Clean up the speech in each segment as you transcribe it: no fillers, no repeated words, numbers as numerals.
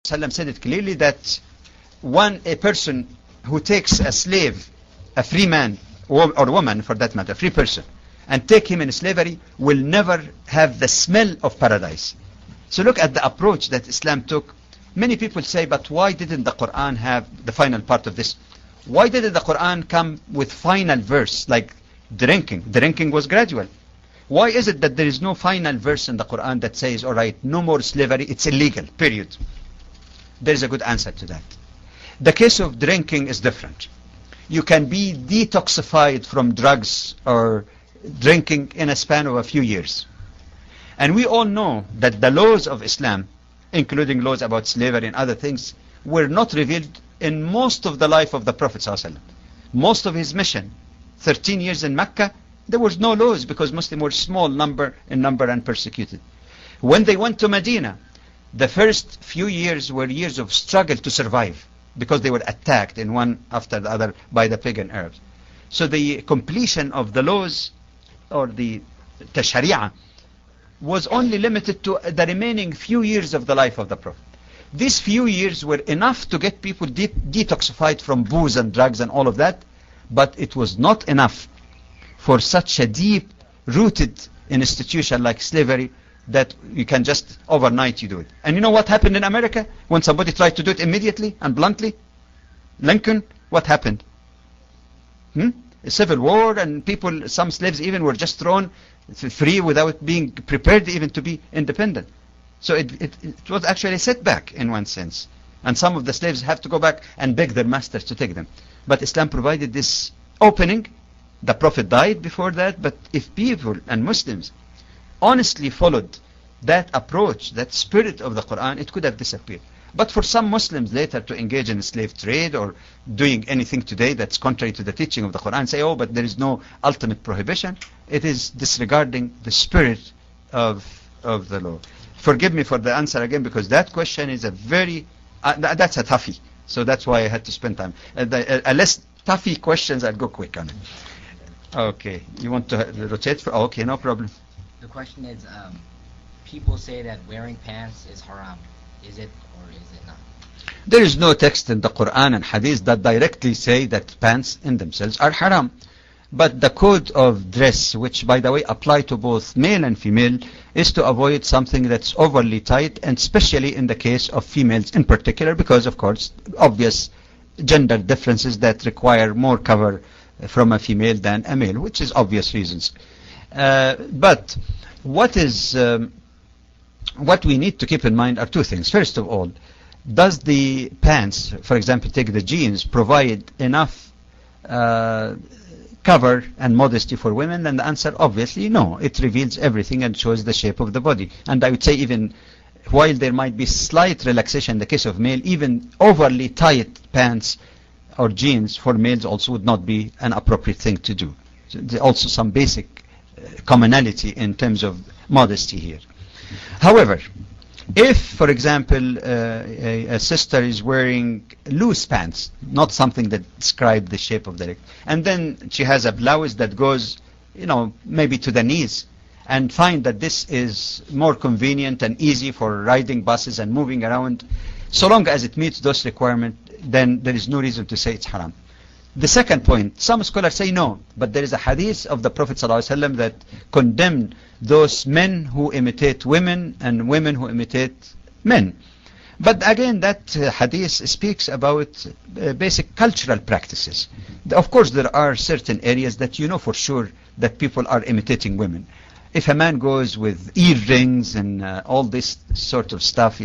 said it clearly that a person who takes a slave, a free man or woman for that matter, a free person, and take him in slavery will never have the smell of paradise. So look at the approach that Islam took. Many people say, but why didn't the Quran have the final part of this? Why didn't the Quran come with final verse like drinking? Drinking was gradual. Why is it that there is no final verse in the Quran that says, all right, no more slavery, it's illegal, period? There is a good answer to that. The case of drinking is different. You can be detoxified from drugs or drinking in a span of a few years. And we all know that the laws of Islam, including laws about slavery and other things, were not revealed in most of the life of the Prophet ﷺ. Most of his mission, 13 years in Mecca, there was no laws because Muslims were small in number and persecuted. When they went to Medina, the first few years were years of struggle to survive because they were attacked in one after the other by the pagan Arabs. So the completion of the laws or the Sharia was only limited to the remaining few years of the life of the Prophet. These few years were enough to get people detoxified from booze and drugs and all of that, but it was not enough for such a deep-rooted institution like slavery that you can just overnight you do it. And you know what happened in America when somebody tried to do it immediately and bluntly? Lincoln, what happened? A civil war, and people, some slaves even were just thrown free without being prepared even to be independent. So it was actually a setback in one sense. And some of the slaves have to go back and beg their masters to take them. But Islam provided this opening. The Prophet died before that, but if people and Muslims honestly followed that approach, that spirit of the Quran, it could have disappeared. But for some Muslims later to engage in the slave trade or doing anything today that's contrary to the teaching of the Quran, say, oh, but there is no ultimate prohibition, it is disregarding the spirit of the law. Forgive me for the answer again, because that question is a very, that's a toughie. So that's why I had to spend time. Less toughy questions, I'll go quick on it. Okay, you want to rotate? Okay, no problem. The question is, people say that wearing pants is haram. Is it or is it not? There is no text in the Quran and Hadith that directly say that pants in themselves are haram. But the code of dress, which by the way apply to both male and female, is to avoid something that's overly tight, and especially in the case of females in particular, because of course obvious gender differences that require more cover from a female than a male, which is obvious reasons. But what we need to keep in mind are two things. First of all, does the pants, for example, take the jeans, provide enough cover and modesty for women? And the answer, obviously, no. It reveals everything and shows the shape of the body. And I would say even while there might be slight relaxation in the case of male, even overly tight pants or jeans for males also would not be an appropriate thing to do. So there's also some basic commonality in terms of modesty here. However, if, for example, a sister is wearing loose pants, not something that describe the shape of the leg, and then she has a blouse that goes, maybe to the knees, and find that this is more convenient and easy for riding buses and moving around, so long as it meets those requirements, then there is no reason to say it's haram. The second point, some scholars say no, but there is a hadith of the Prophet ﷺ that condemned those men who imitate women and women who imitate men. But again, that hadith speaks about basic cultural practices. Of course, there are certain areas that you know for sure that people are imitating women. If a man goes with earrings and all this sort of stuff,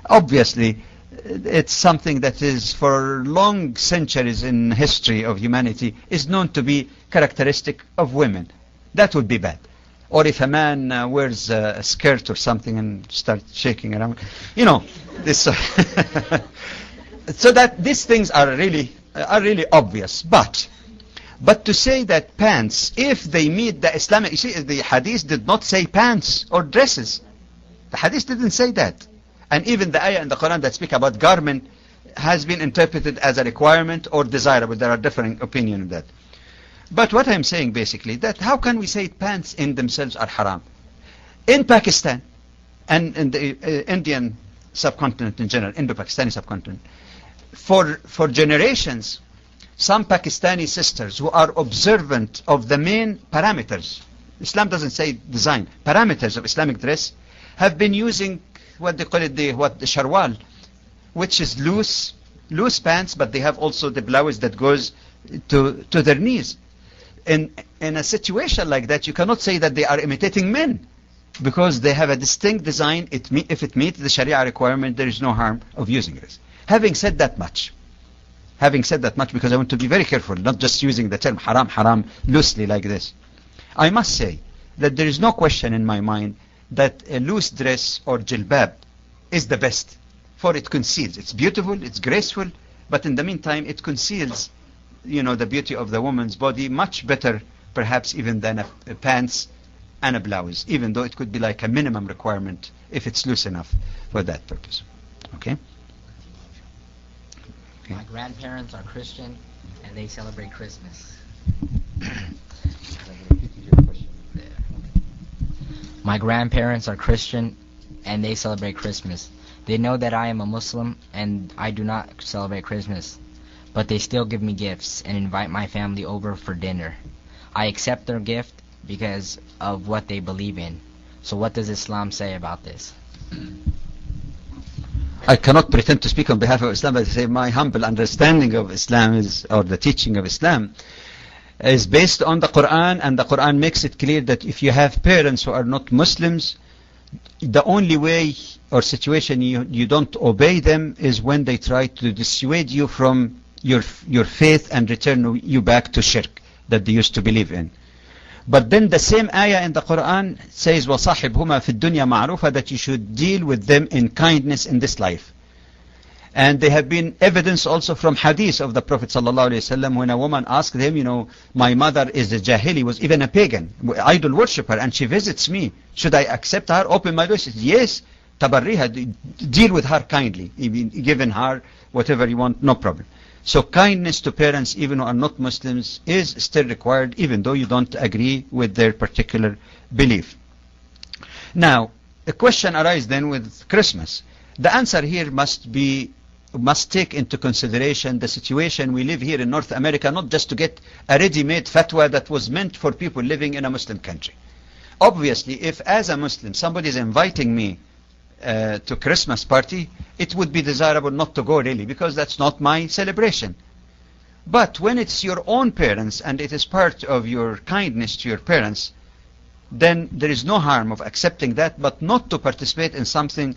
obviously it's something that is for long centuries in history of humanity is known to be characteristic of women. That would be bad. Or if a man wears a skirt or something and starts shaking around, this. So that these things are really obvious. But to say that pants, if they meet the Islamic, you see, the hadith did not say pants or dresses. The hadith didn't say that. And even the ayah in the Quran that speak about garment has been interpreted as a requirement or desirable. There are differing opinions on that. But what I'm saying basically, that how can we say pants in themselves are haram? In Pakistan and in the Indian subcontinent in general, Indo-Pakistani subcontinent, for generations, some Pakistani sisters who are observant of the main parameters, Islam doesn't say design, parameters of Islamic dress, have been using what they call it, the sharwal, which is loose pants, but they have also the blouse that goes to their knees. In a situation like that, you cannot say that they are imitating men, because they have a distinct design. If it meets the Sharia requirement, there is no harm of using this. Having said that much, because I want to be very careful, not just using the term haram loosely like this, I must say that there is no question in my mind that a loose dress or jilbab is the best, for it conceals. It's beautiful, it's graceful, but in the meantime it conceals, the beauty of the woman's body much better, perhaps even than a pants and a blouse, even though it could be like a minimum requirement if it's loose enough for that purpose. Okay? My grandparents are Christian and they celebrate Christmas. My grandparents are Christian and they celebrate Christmas. They know that I am a Muslim and I do not celebrate Christmas, but they still give me gifts and invite my family over for dinner. I accept their gift because of what they believe in. So what does Islam say about this? I cannot pretend to speak on behalf of Islam, but I say my humble understanding of Islam or the teaching of Islam is based on the Quran, and the Quran makes it clear that if you have parents who are not Muslims, the only way or situation you don't obey them is when they try to dissuade you from your faith and return you back to shirk that they used to believe in. But then the same ayah in the Quran says وَصَاحِبْهُمَا فِي الدُّنْيَا مَعْرُوفًا, that you should deal with them in kindness in this life. And they have been evidence also from hadith of the Prophet ﷺ when a woman asked him, my mother is a jahili, was even a pagan, idol worshipper, and she visits me. Should I accept her? Open my door? She says, yes, tabarriha, deal with her kindly, even given her whatever you want, no problem. So kindness to parents, even who are not Muslims, is still required, even though you don't agree with their particular belief. Now, the question arises then with Christmas. The answer here must take into consideration the situation we live here in North America, not just to get a ready-made fatwa that was meant for people living in a Muslim country. Obviously, if as a Muslim somebody is inviting me to Christmas party, it would be desirable not to go really, because that's not my celebration. But when it's your own parents and it is part of your kindness to your parents, then there is no harm of accepting that, but not to participate in something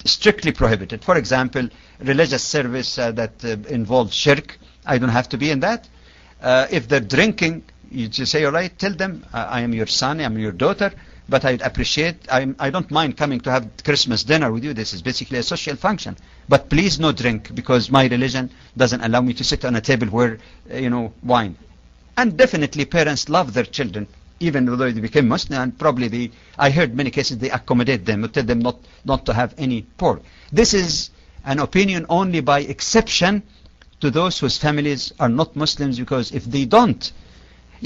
strictly prohibited. For example, religious service that involves shirk, I don't have to be in that. If they're drinking, you just say, all right, tell them, I am your son, I am your daughter, but I'd appreciate, I don't mind coming to have Christmas dinner with you. This is basically a social function. But please no drink, because my religion doesn't allow me to sit on a table where, wine. And definitely parents love their children, even though they became Muslim, and probably I heard many cases they accommodate them, tell them not to have any pork. This is an opinion only by exception to those whose families are not Muslims, because if they don't,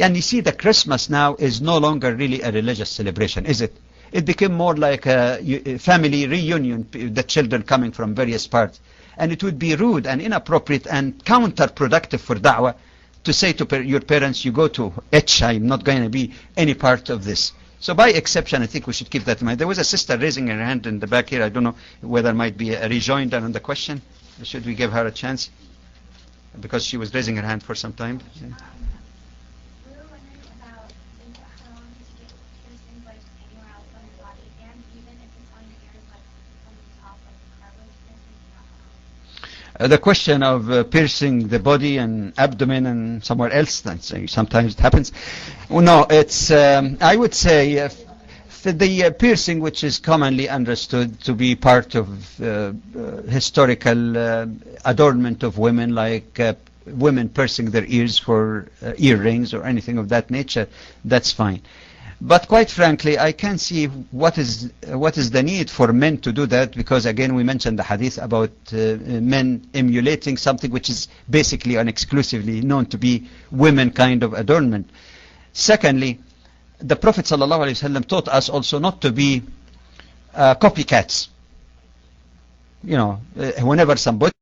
and you see the Christmas now is no longer really a religious celebration, is it? It became more like a family reunion, the children coming from various parts. And it would be rude and inappropriate and counterproductive for da'wah to say to your parents, you go to H, I'm not going to be any part of this. So by exception, I think we should keep that in mind. There was a sister raising her hand in the back here. I don't know whether it might be a rejoinder on the question. Should we give her a chance? Because she was raising her hand for some time. Yeah. The question of piercing the body and abdomen and somewhere else, sometimes it happens. Well, no, it's, I would say, the piercing which is commonly understood to be part of historical adornment of women, like women piercing their ears for earrings or anything of that nature, that's fine. But quite frankly, I can't see what is the need for men to do that, because again we mentioned the hadith about men emulating something which is basically and exclusively known to be women kind of adornment. Secondly, the Prophet ﷺ taught us also not to be copycats. whenever somebody